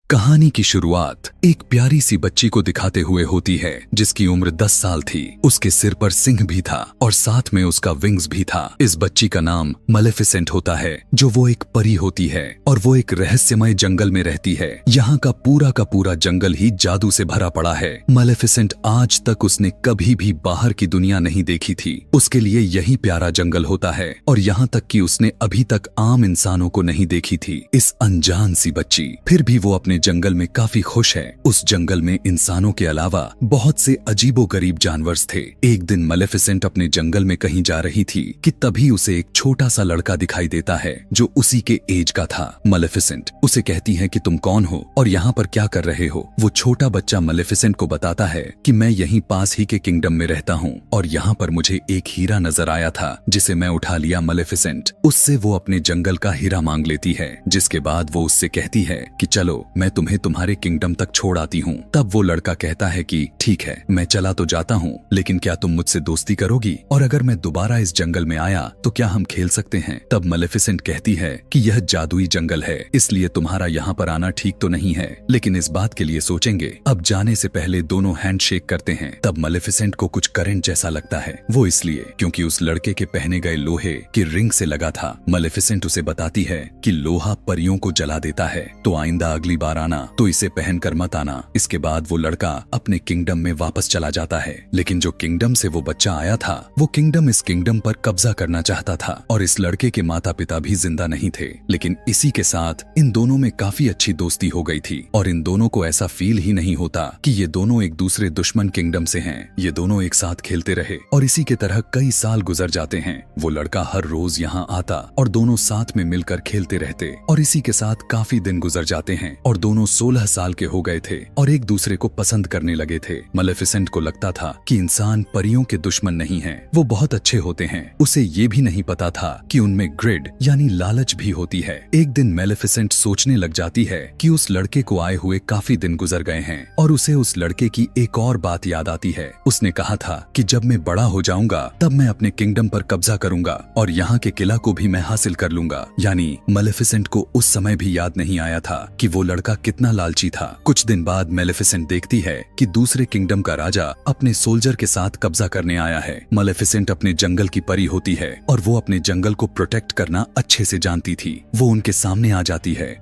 कहानी की शुरुआत एक प्यारी सी बच्ची को दिखाते हुए होती है जिसकी उम्र 10 साल थी। उसके सिर पर सिंह भी था और साथ में उसका विंग्स भी था। इस बच्ची का नाम मलेफिसेंट होता है, जो वो एक परी होती है और वो एक रहस्यमय जंगल में रहती है। यहाँ का पूरा जंगल ही जादू से भरा पड़ा है। मलेफिसेंट आज तक उसने कभी भी बाहर की दुनिया नहीं देखी थी। उसके लिए यही प्यारा जंगल होता है और यहाँ तक कि उसने अभी तक आम इंसानों को नहीं देखी थी। इस अनजान सी बच्ची फिर भी वो अपने जंगल में काफी खुश है। उस जंगल में इंसानों के अलावा बहुत से अजीबोगरीब जानवर थे। एक दिन मलेफिसेंट अपने जंगल में कहीं जा रही थी कि तभी उसे एक छोटा सा लड़का दिखाई देता है जो उसी के एज का था। मलेफिसेंट उसे कहती है कि तुम कौन हो और यहाँ पर क्या कर रहे हो। वो छोटा बच्चा मलेफिसेंट को बताता है कि मैं यहीं पास ही के किंगडम में रहता हूँ और यहाँ पर मुझे एक हीरा नजर आया था जिसे मैं उठा लिया। मलेफिसेंट उससे वो अपने जंगल का हीरा मांग लेती है, जिसके बाद वो उससे कहती है कि चलो मैं तुम्हें तुम्हारे किंगडम तक छोड़ आती हूँ। तब वो लड़का कहता है कि ठीक है, मैं चला तो जाता हूँ, लेकिन क्या तुम मुझसे दोस्ती करोगी और अगर मैं दोबारा इस जंगल में आया तो क्या हम खेल सकते हैं। तब मलेफिसेंट कहती है कि यह जादुई जंगल है, इसलिए तुम्हारा यहाँ पर आना ठीक तो नहीं है, लेकिन इस बात के लिए सोचेंगे। अब जाने से पहले दोनों हैंडशेक करते हैं। तब मलेफिसेंट को कुछ करंट जैसा लगता है, वो इसलिए क्योंकि उस लड़के के पहने गए लोहे की रिंग से लगा था। मलेफिसेंट उसे बताती है कि लोहा परियों को जला देता है, तो आइंदा अगली बार आना तो इसे पहनकर मत आना। इसके बाद वो लड़का अपने किंगडम में वापस चला जाता है, लेकिन जो किंगडम से वो बच्चा आया था वो किंगडम इस किंगडम पर कब्जा करना चाहता था और इस लड़के के माता पिता भी जिंदा नहीं थे। लेकिन इसी के साथ इन दोनों में काफी अच्छी दोस्ती हो गई थी और इन दोनों को ऐसा फील ही नहीं होता कि ये दोनों एक दूसरे दुश्मन किंगडम से हैं। ये दोनों एक साथ खेलते रहे और इसी के तरह कई साल गुजर जाते हैं। वो लड़का हर रोज यहाँ आता और दोनों साथ में मिलकर खेलते रहते और इसी के साथ काफी दिन गुजर जाते हैं और दोनों 16 साल के हो गए थे और एक दूसरे को पसंद करने लगे थे। मलेफिसेंट को लगता था कि इंसान परियों के दुश्मन नहीं हैं, वो बहुत अच्छे होते हैं। उसे ये भी नहीं पता था कि उनमें ग्रिड यानी लालच भी होती है। एक दिन मेलेफिसेंट सोचने लग जाती है कि उस लड़के को आए हुए काफी दिन गुजर गए हैं और उसे उस लड़के की एक और बात याद आती है। उसने कहा था कि जब मैं बड़ा हो जाऊंगा तब मैं अपने किंगडम पर कब्जा करूंगा और यहाँ के किला को भी मैं हासिल कर लूंगा। यानी मलेफिसेंट को उस समय भी याद नहीं आया था कि वो लड़का कितना लालची था। कुछ दिन बाद मेलेफिसेंट देखती है कि दूसरे किंगडम का राजा अपने सोल्जर के साथ कब्जा करने आया है। मलेफिसेंट अपने जंगल की परी होती है और वो अपने जंगल को प्रोटेक्ट करना अच्छे से जानती थी। वो उनके सामने आ जाती है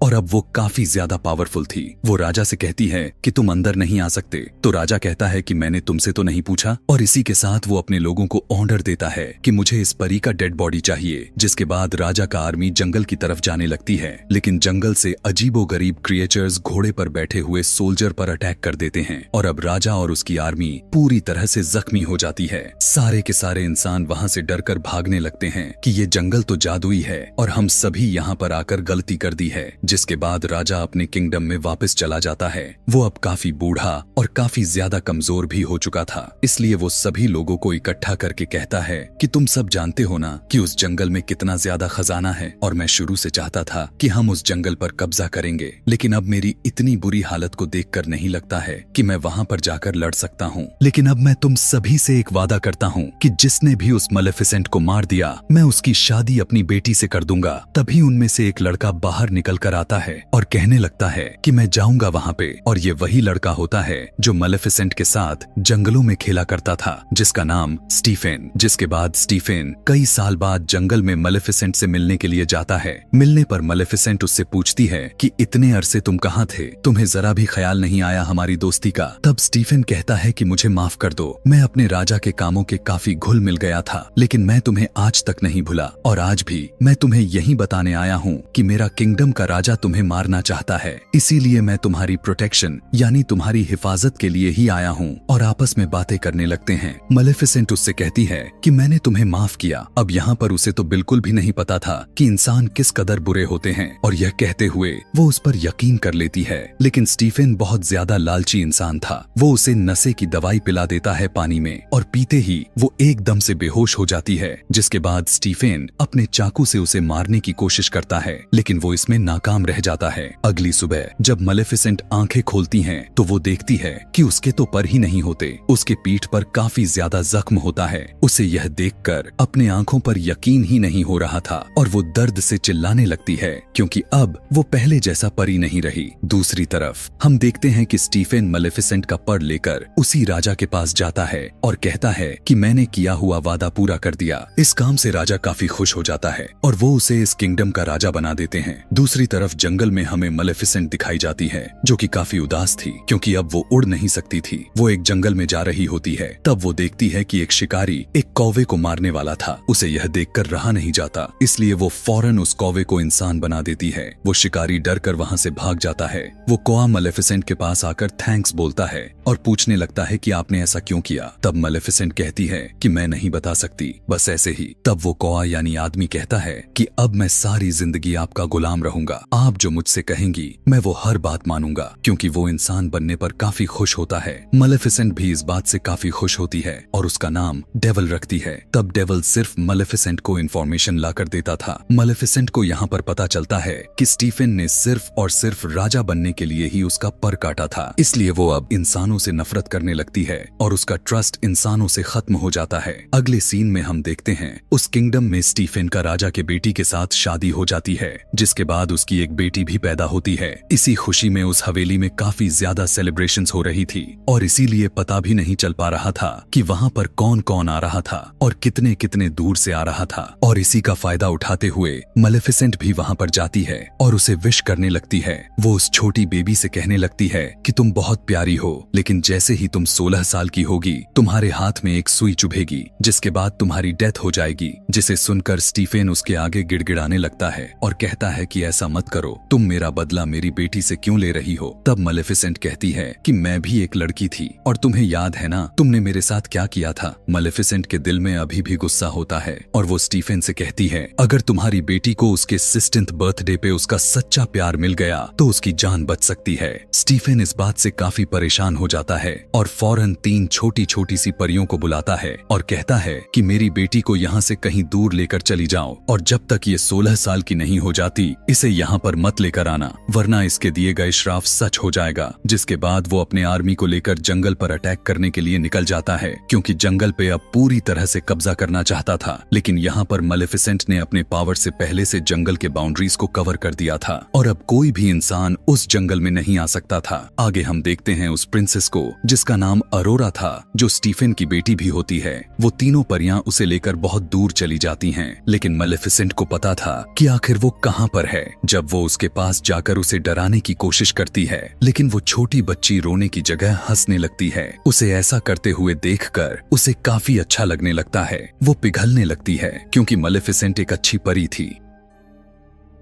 और अब वो काफी ज्यादा पावरफुल थी। वो राजा से कहती है कि तुम अंदर नहीं आ सकते, तो राजा कहता है कि मैंने तुमसे तो नहीं पूछा। और इसी के साथ वो अपने लोगों को ऑर्डर देता है कि मुझे इस परी का डेड बॉडी चाहिए। जिसके बाद राजा का आर्मी जंगल की तरफ जाने लगती है, लेकिन जंगल से अजीबोगरीब क्रिएचर्स घोड़े पर बैठे हुए सोल्जर पर अटैक कर देते हैं और अब राजा और उसकी आर्मी पूरी तरह से जख्मी हो जाती है। सारे के सारे इंसान वहाँ से डरकर भागने लगते हैं कि ये जंगल तो जादुई है और हम सभी यहाँ पर आकर गलती कर दी है। जिसके बाद राजा अपने किंगडम में वापस चला जाता है। वो अब काफी बूढ़ा और काफी ज्यादा कमजोर भी हो चुका था, इसलिए वो सभी लोगों को इकट्ठा करके कहता है कि तुम सब जानते हो ना कि उस जंगल में कितना ज्यादा खजाना है और मैं शुरू से चाहता था कि हम उस जंगल पर कब्जा करेंगे, लेकिन अब मेरी इतनी बुरी हालत को देखकर नहीं लगता है कि मैं वहाँ पर जाकर लड़ सकता हूँ। लेकिन अब मैं तुम सभी से एक वादा करता हूँ कि जिसने भी उस मलेफिसेंट को मार दिया मैं उसकी शादी अपनी बेटी से कर दूंगा। तभी उनमें से एक लड़का बाहर निकल कर आता है और कहने लगता है कि मैं जाऊंगा वहाँ पे। और ये वही लड़का होता है जो मलेफिसेंट के साथ जंगलों में खेला करता था, जिसका नाम स्टीफेन। जिसके बाद स्टीफेन कई साल बाद जंगल में मलेफिसेंट से मिलने के लिए जाता है। मिलने पर मलेफिसेंट उससे पूछती है कि इतने अरसे तुम कहाँ थे, तुम्हें जरा भी ख्याल नहीं आया हमारी दोस्ती का। तब स्टीफेन कहता है कि मुझे माफ कर दो, मैं अपने राजा के कामों के काफी घुल मिल गया था, लेकिन मैं तुम्हें आज तक नहीं भूला और आज भी मैं तुम्हें यही बताने आया हूँ कि मेरा किंगडम का राजा तुम्हें मारना चाहता है, इसीलिए मैं तुम्हारी प्रोटेक्शन यानी तुम्हारी हिफाजत के लिए ही आया हूँ। और आपस में बातें करने लगते हैं। मलेफिसेंट उससे कहती है कि मैंने तुम्हें माफ किया। अब यहाँ पर उसे तो बिल्कुल भी नहीं पता था कि इंसान किस कदर बुरे होते हैं और यह कहते हुए वो उस पर यकीन कर लेती है। लेकिन स्टीफेन बहुत ज्यादा लालची इंसान था। वो उसे नशे की दवाई पिला देता है पानी में और पीते ही वो एकदम से बेहोश हो जाती है। जिसके बाद स्टीफेन अपने चाकू से उसे मारने की कोशिश करता है, लेकिन वो इसमें नाकाम बेजाम रह जाता है। अगली सुबह जब मलेफिसेंट आंखें खोलती हैं तो वो देखती है कि उसके तो पर ही नहीं होते, उसके पीठ पर काफी ज्यादा जख्म होता है। उसे यह देखकर अपने आंखों पर यकीन ही नहीं हो रहा था और वो दर्द से चिल्लाने लगती है क्योंकि अब वो पहले जैसा परी नहीं रही। दूसरी तरफ हम देखते हैं कि स्टीफेन मलेफिसेंट का पर लेकर उसी राजा के पास जाता है और कहता है कि मैंने किया हुआ वादा पूरा कर दिया। इस काम से राजा काफी खुश हो जाता है और वो उसे इस किंगडम का राजा बना देते हैं। दूसरी तरफ जंगल में हमें मलेफिसेंट दिखाई जाती है जो कि काफी उदास थी क्योंकि अब वो उड़ नहीं सकती थी। वो एक जंगल में जा रही होती है, तब वो देखती है कि एक शिकारी एक कौवे को मारने वाला था। उसे यह देखकर रहा नहीं जाता, इसलिए वो फौरन उस कौवे को इंसान बना देती है। वो शिकारी डर कर वहाँ से भाग जाता है। वो कौवा मलेफिसेंट के पास आकर थैंक्स बोलता है और पूछने लगता है कि आपने ऐसा क्यों किया। तब मलेफिसेंट कहती है कि मैं नहीं बता सकती, बस ऐसे ही। तब वो कौवा यानी आदमी कहता है कि अब मैं सारी जिंदगी आपका गुलाम रहूंगा, आप जो मुझसे कहेंगी मैं वो हर बात मानूंगा, क्योंकि वो इंसान बनने पर काफी खुश होता है। मलेफिसेंट भी इस बात से काफी खुश होती है और उसका नाम डेविल रखती है। तब डेविल सिर्फ मलेफिसेंट को इन्फॉर्मेशन लाकर देता था। मलेफिसेंट को यहाँ पर पता चलता है कि स्टीफेन ने सिर्फ और सिर्फ राजा बनने के लिए ही उसका पर काटा था, इसलिए वो अब इंसानों से नफरत करने लगती है और उसका ट्रस्ट इंसानों से खत्म हो जाता है। अगले सीन में हम देखते हैं उस किंगडम में स्टीफेन का राजा के बेटी के साथ शादी हो जाती है, जिसके बाद उसकी एक बेटी भी पैदा होती है। इसी खुशी में उस हवेली में काफी ज्यादा सेलिब्रेशंस हो रही थी और इसीलिए पता भी नहीं चल पा रहा था कि वहाँ पर कौन कौन आ रहा था और कितने कितने दूर से आ रहा था। और इसी का फायदा उठाते हुए मलेफिसेंट भी वहाँ पर जाती है और उसे विश करने लगती है। वो उस छोटी बेबी से कहने लगती है कि तुम बहुत प्यारी हो, लेकिन जैसे ही तुम 16 साल की होगी तुम्हारे हाथ में एक सुई चुभेगी, जिसके बाद तुम्हारी डेथ हो जाएगी। जिसे सुनकर स्टीफेन उसके आगे गिड़गिड़ाने लगता है और कहता है कि ऐसा मत करो, तुम मेरा बदला मेरी बेटी से क्यों ले रही हो। तब मलेफिसेंट कहती है कि मैं भी एक लड़की थी और तुम्हें याद है ना तुमने मेरे साथ क्या किया था। मलेफिसेंट के दिल में अभी भी गुस्सा होता है और वो स्टीफेन से कहती है अगर तुम्हारी बेटी को उसके 16th बर्थडे पे उसका सच्चा प्यार मिल गया तो उसकी जान बच सकती है। स्टीफेन इस बात से काफी परेशान हो जाता है और फौरन 3 छोटी छोटी सी परियों को बुलाता है और कहता है कि मेरी बेटी को यहाँ से कहीं दूर लेकर चली जाओ और जब तक ये 16 साल की नहीं हो जाती इसे यहाँ पर मत लेकर आना, वरना इसके दिए गए श्राप सच हो जाएगा। जिसके बाद वो अपने आर्मी को लेकर जंगल पर अटैक करने के लिए निकल जाता है क्योंकि जंगल पे अब पूरी तरह से कब्जा करना चाहता था। लेकिन यहाँ पर मलेफिसेंट ने अपने पावर से पहले से जंगल के बाउंड्रीज को कवर कर दिया था और अब कोई भी इंसान उस जंगल में नहीं आ सकता था। आगे हम देखते हैं उस प्रिंसेस को जिसका नाम अरोरा था, जो स्टीफेन की बेटी भी होती है। वो तीनों परियां उसे लेकर बहुत दूर चली जाती हैं, लेकिन मलेफिसेंट को पता था कि आखिर वो कहाँ पर है। जब वो उसके पास जाकर उसे डराने की कोशिश करती है, लेकिन वो छोटी बच्ची रोने की जगह हंसने लगती है। उसे ऐसा करते हुए देखकर उसे काफी अच्छा लगने लगता है। वो पिघलने लगती है क्योंकि मलेफिसेंट एक अच्छी परी थी।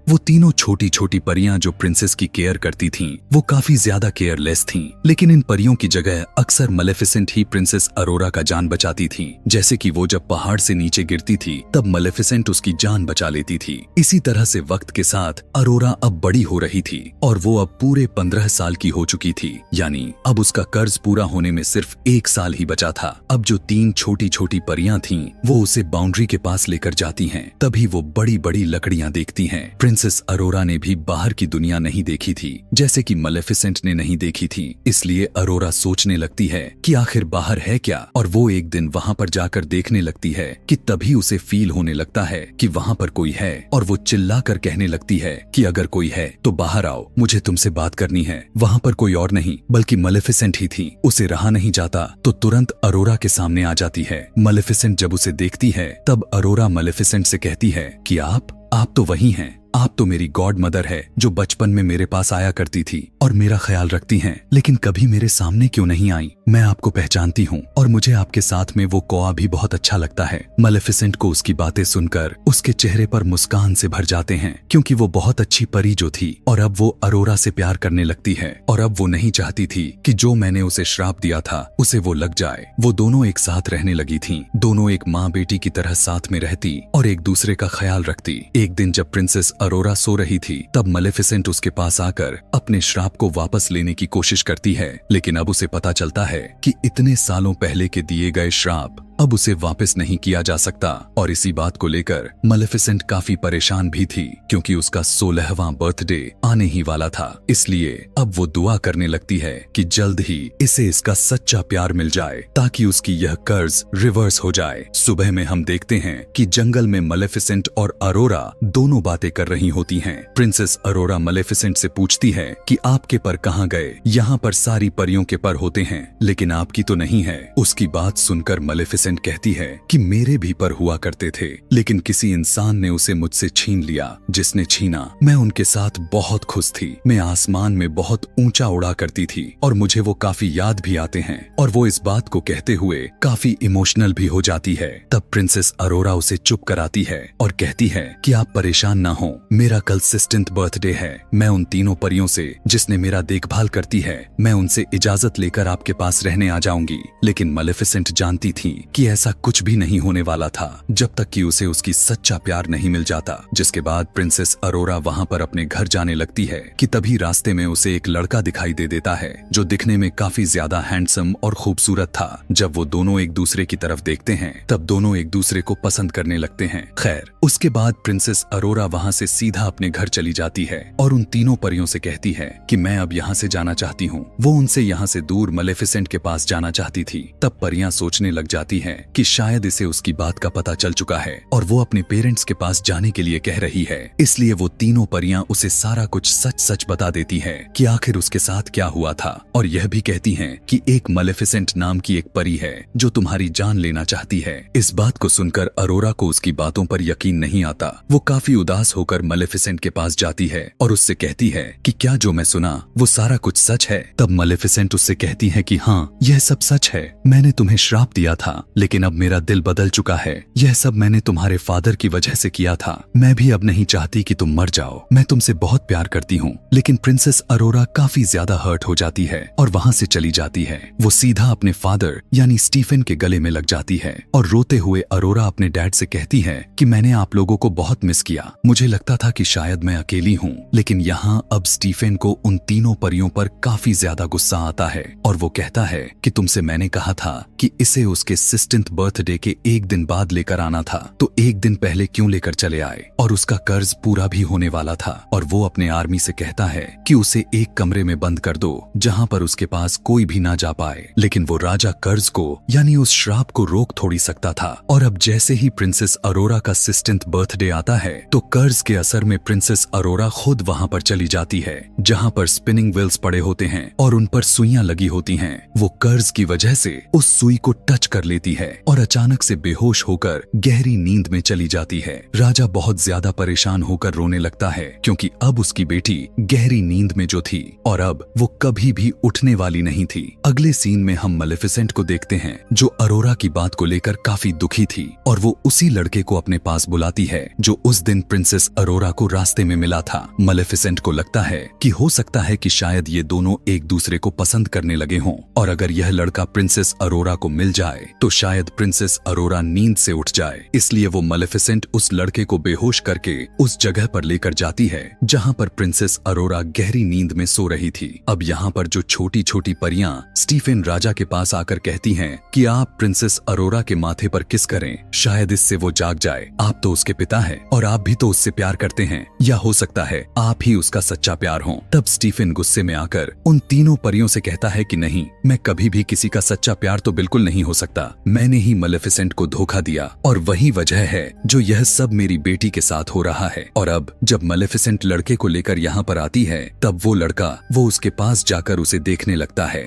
वो तीनों छोटी छोटी परियां जो प्रिंसेस की केयर करती थीं, वो काफी ज्यादा केयरलेस थीं, लेकिन इन परियों की जगह अक्सर मलेफिसेंट ही प्रिंसेस अरोरा का जान बचाती थीं। जैसे कि वो जब पहाड़ से नीचे गिरती थी तब मलेफिसेंट उसकी जान बचा लेती थी। इसी तरह से वक्त के साथ अरोरा अब बड़ी हो रही थी और वो अब पूरे 15 साल की हो चुकी थी, यानी अब उसका कर्ज पूरा होने में सिर्फ 1 साल ही बचा था। अब जो 3 छोटी छोटी परियां थीं, वो उसे बाउंड्री के पास लेकर जाती हैं। तभी वो बड़ी बड़ी लकड़ियां देखती हैं। प्रिंसेस अरोरा ने भी बाहर की दुनिया नहीं देखी थी, जैसे कि मलेफिसेंट ने नहीं देखी थी, इसलिए अरोरा सोचने लगती है कि आखिर बाहर है क्या। और वो एक दिन वहाँ पर जाकर देखने लगती है कि तभी उसे फील होने लगता है कि वहाँ पर कोई है और वो चिल्लाकर कहने लगती है कि अगर कोई है तो बाहर आओ, मुझे तुमसे बात करनी है। वहाँ पर कोई और नहीं बल्कि मलेफिसेंट ही थी। उसे रहा नहीं जाता तो तुरंत अरोरा के सामने आ जाती है। मलेफिसेंट जब उसे देखती है तब अरोरा मलेफिसेंट से कहती है कि आप तो वही हैं, आप तो मेरी गॉड मदर है जो बचपन में मेरे पास आया करती थी और मेरा ख्याल रखती हैं, लेकिन कभी मेरे सामने क्यों नहीं आई। मैं आपको पहचानती हूँ और मुझे आपके साथ में वो कौवा भी बहुत अच्छा लगता है। मलेफिसेंट को उसकी बातें सुनकर उसके चेहरे पर मुस्कान से भर जाते हैं, क्योंकि वो बहुत अच्छी परी जो थी और अब वो अरोरा से प्यार करने लगती है और अब वो नहीं चाहती थी कि जो मैंने उसे श्राप दिया था उसे वो लग जाए। वो दोनों एक साथ रहने लगी थी, दोनों एक माँ बेटी की तरह साथ में रहती और एक दूसरे का ख्याल रखती। एक दिन जब प्रिंसेस अरोरा सो रही थी तब मलेफिसेंट उसके पास आकर अपने श्राप को वापस लेने की कोशिश करती है, लेकिन अब उसे पता चलता है कि इतने सालों पहले के दिए गए श्राप अब उसे वापस नहीं किया जा सकता। और इसी बात को लेकर मलेफिसेंट काफी परेशान भी थी, क्योंकि उसका 16वां बर्थडे आने ही वाला था। इसलिए अब वो दुआ करने लगती है कि जल्द ही इसे इसका सच्चा प्यार मिल जाए, ताकि उसकी यह कर्ज रिवर्स हो जाए। सुबह में हम देखते हैं कि जंगल में मलेफिसेंट और अरोरा दोनों बातें कर रही होती हैं। प्रिंसेस अरोरा मलेफिसेंट से पूछती है कि आपके पर कहाँ गए? यहाँ पर सारी परियों के पर होते हैं, लेकिन आपकी तो नहीं है। उसकी बात सुनकर मलेफिसेंट कहती है कि मेरे भी पर हुआ करते थे, लेकिन किसी इंसान ने उसे मुझसे छीन लिया। जिसने छीना, मैं उनके साथ बहुत खुश थी। मैं आसमान में बहुत ऊंचा उड़ा करती थी और मुझे वो काफी याद भी आते हैं। और वो इस बात को कहते हुए काफी इमोशनल भी हो जाती है। तब प्रिंसेस अरोरा उसे चुप कराती है और कहती है कि आप परेशान ना हो, मेरा कल 16th बर्थडे है। मैं उन तीनों परियों से जिसने मेरा देखभाल करती है, मैं उनसे इजाजत लेकर आपके पास रहने आ जाऊंगी। लेकिन मलेफिसेंट जानती थी कि ऐसा कुछ भी नहीं होने वाला था, जब तक कि उसे उसकी सच्चा प्यार नहीं मिल जाता। जिसके बाद प्रिंसेस अरोरा वहां पर अपने घर जाने लगती है कि तभी रास्ते में उसे एक लड़का दिखाई दे देता है, जो दिखने में काफी ज्यादा हैंडसम और खूबसूरत था। जब वो दोनों एक दूसरे की तरफ देखते हैं, तब दोनों एक दूसरे को पसंद करने लगते हैं। खैर, उसके बाद प्रिंसेस अरोरा वहां से सीधा अपने घर चली जाती है और उन तीनों परियों से कहती है कि मैं अब यहाँ से जाना चाहती हूँ। वो उनसे यहाँ से दूर मलेफिसेंट के पास जाना चाहती थी। तब परियां सोचने लग जाती हैं कि शायद इसे उसकी बात का पता चल चुका है और वो अपने पेरेंट्स के पास जाने के लिए कह रही है। इसलिए वो तीनों परियां उसे सारा कुछ सच सच बता देती है कि आखिर उसके साथ क्या हुआ था, और यह भी कहती हैं कि एक मलेफिसेंट नाम की एक परी है जो तुम्हारी जान लेना चाहती है। इस बात को सुनकर अरोरा को उसकी बातों पर यकीन नहीं आता। वो काफी उदास होकर मलेफिसेंट के पास जाती है और उससे कहती है कि क्या जो मैं सुना वो सारा कुछ सच है? तब मलेफिसेंट उससे कहती है कि हाँ, यह सब सच है। मैंने तुम्हें श्राप दिया था, लेकिन अब मेरा दिल बदल चुका है। यह सब मैंने तुम्हारे फादर की वजह से किया था। मैं भी अब नहीं चाहती कि तुम मर जाओ। मैं तुमसे बहुत प्यार करती हूँ। लेकिन प्रिंसेस अरोरा काफी ज्यादा हर्ट हो जाती है और वहाँ से चली जाती है। वो सीधा अपने फादर यानी स्टीफन के गले में लग जाती है और रोते हुए अरोरा अपने डैड से कहती है कि मैंने आप लोगों को बहुत मिस किया। मुझे लगता था कि शायद मैं अकेली हूँ, लेकिन यहाँ अब स्टीफन को उन तीनों परियों पर काफी ज्यादा गुस्सा आता है और वो कहता है कि तुमसे मैंने कहा था कि इसे उसके 16th बर्थडे के एक दिन बाद लेकर आना था, तो एक दिन पहले क्यों लेकर चले आए? और उसका कर्ज पूरा भी होने वाला था और वो अपने आर्मी से कहता है कि उसे एक कमरे में बंद कर दो जहाँ पर उसके पास कोई भी ना जा पाए। लेकिन वो राजा कर्ज को यानी उस श्राप को रोक थोड़ी सकता था। और अब जैसे ही प्रिंसेस अरोरा का 16th बर्थडे आता है, तो कर्ज के असर में प्रिंसेस अरोरा खुद वहाँ पर चली जाती है, जहाँ पर स्पिनिंग व्हील्स पड़े होते हैं और उन पर सुइयां लगी होती हैं। वो कर्ज की वजह से उस सुई को टच कर लेती है और अचानक से बेहोश होकर गहरी नींद में चली जाती है। राजा बहुत ज्यादा परेशान होकर रोने लगता है, क्योंकि अब उसकी बेटी गहरी नींद में जो थी और अब वो कभी भी उठने वाली नहीं थी। अगले सीन में हम मलेफिसेंट को देखते हैं, जो अरोरा की बात को लेकर काफी दुखी थी और वो उसी लड़के को अपने पास बुलाती है जो उस दिन प्रिंसेस अरोरा को रास्ते में मिला था। मलेफिसेंट को लगता है कि हो सकता है कि शायद ये दोनों एक दूसरे को पसंद करने लगे हों, और अगर यह लड़का प्रिंसेस अरोरा को मिल जाए तो शायद प्रिंसेस अरोरा नींद से उठ जाए। इसलिए वो मलेफिसेंट उस लड़के को बेहोश करके उस जगह पर लेकर जाती है जहाँ पर प्रिंसेस अरोरा गहरी नींद में सो रही थी। अब यहाँ पर जो छोटी छोटी परियां स्टीफन राजा के पास आकर कहती हैं कि आप प्रिंसेस अरोरा के माथे पर किस करें, शायद इससे वो जाग जाए। आप तो उसके पिता हैं और आप भी तो उससे प्यार करते हैं, या हो सकता है आप ही उसका सच्चा प्यार हो। तब स्टीफन गुस्से में आकर उन तीनों परियों से कहता है कि नहीं, मैं कभी भी किसी का सच्चा प्यार तो बिल्कुल नहीं हो सकता। मैंने ही मलेफिसेंट को धोखा दिया और वही वजह है जो यह सब मेरी बेटी के साथ हो रहा है। और अब जब मलेफिसेंट लड़के को लेकर यहाँ पर आती है, तब वो लड़का वो उसके पास जाकर उसे देखने लगता है।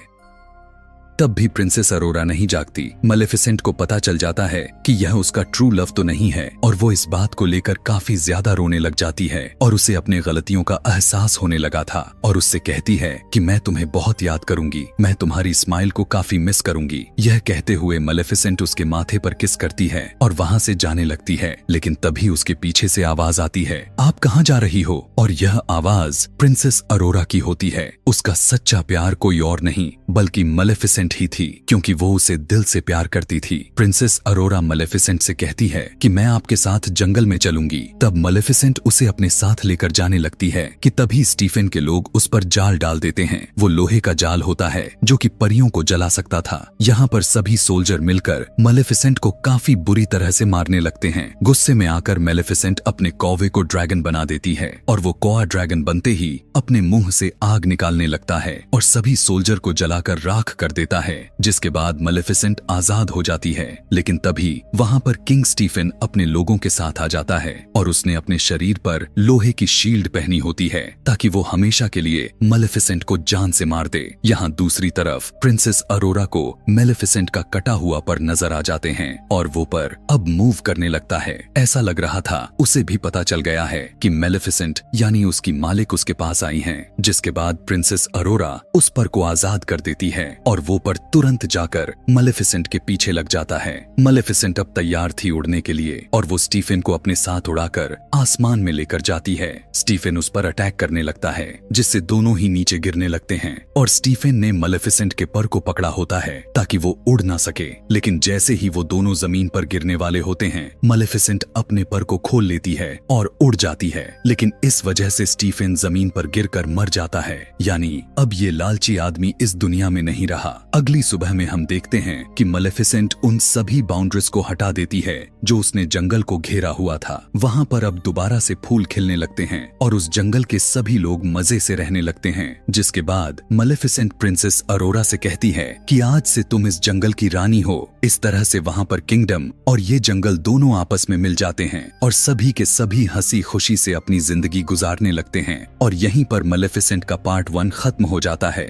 तब भी प्रिंसेस अरोरा नहीं जागती। मलेफिसेंट को पता चल जाता है कि यह उसका ट्रू लव तो नहीं है और वो इस बात को लेकर काफी ज्यादा रोने लग जाती है और उसे अपने गलतियों का एहसास होने लगा था और उससे कहती है कि मैं तुम्हें बहुत याद करूंगी, मैं तुम्हारी स्माइल को काफी मिस करूंगी। यह कहते हुए मलेफिसेंट उसके माथे पर किस करती है और वहाँ से जाने लगती है, लेकिन तभी उसके पीछे से आवाज आती है, आप कहाँ जा रही हो? और यह आवाज प्रिंसेस अरोरा की होती है। उसका सच्चा प्यार कोई और नहीं बल्कि मलेफिसेंट मेलेफिसेंट ही थी, क्योंकि वो उसे दिल से प्यार करती थी। प्रिंसेस अरोरा मेलेफिसेंट से कहती है कि मैं आपके साथ जंगल में चलूंगी। तब मेलेफिसेंट उसे अपने साथ लेकर जाने लगती है कि तभी स्टीफेन के लोग उस पर जाल डाल देते हैं। वो लोहे का जाल होता है जो कि परियों को जला सकता था। यहाँ पर सभी सोल्जर मिलकर मेलेफिसेंट को काफी बुरी तरह से मारने लगते हैं। गुस्से में आकर मेलेफिसेंट अपने कौवे को ड्रैगन बना देती है और वो कौवा ड्रैगन बनते ही अपने मुंह से आग निकालने लगता है और सभी सोल्जर को जलाकर राख कर देता है, जिसके बाद मेलेफिसेंट आजाद हो जाती है। लेकिन तभी वहाँ पर किंग स्टीफेन अपने लोगों के साथ आ जाता है और उसने अपने शरीर पर लोहे की शील्ड पहनी होती है ताकि वो हमेशा के लिए मेलेफिसेंट को जान से मार दे। यहाँ दूसरी तरफ प्रिंसेस अरोरा को मेलेफिसेंट का कटा हुआ पर नजर आ जाते हैं और वो पर अब मूव करने लगता है। ऐसा लग रहा था उसे भी पता चल गया है कि मेलेफिसेंट यानी उसकी मालिक उसके पास आई हैं, जिसके बाद प्रिंसेस अरोरा उस पर को आजाद कर देती है और वो पर तुरंत जाकर मेलेफिसेंट के पीछे लग जाता है। मेलेफिसेंट अब तैयार थी उड़ने के लिए और वो स्टीफेन को अपने साथ उड़ाकर आसमान में लेकर जाती है। स्टीफेन उस पर अटैक करने लगता है जिससे दोनों ही नीचे गिरने लगते हैं और स्टीफेन ने मेलेफिसेंट के पर को पकड़ा होता है ताकि वो उड़ ना सके। लेकिन जैसे ही वो दोनों जमीन पर गिरने वाले होते हैं, मेलेफिसेंट अपने पर को खोल लेती है और उड़ जाती है। लेकिन इस वजह से स्टीफेन जमीन पर गिरकर मर जाता है। यानी अब ये लालची आदमी इस दुनिया में नहीं रहा। अगली सुबह में हम देखते हैं कि मेलेफिसेंट उन सभी बाउंड्रीज को हटा देती है जो उसने जंगल को घेरा हुआ था। वहाँ पर अब दोबारा से फूल खिलने लगते हैं और उस जंगल के सभी लोग मजे से रहने लगते हैं। जिसके बाद मेलेफिसेंट प्रिंसेस अरोरा से कहती है कि आज से तुम इस जंगल की रानी हो। इस तरह से वहाँ पर किंगडम और ये जंगल दोनों आपस में मिल जाते हैं और सभी के सभी हंसी खुशी से अपनी जिंदगी गुजारने लगते हैं। और यहीं पर मेलेफिसेंट का पार्ट 1 खत्म हो जाता है।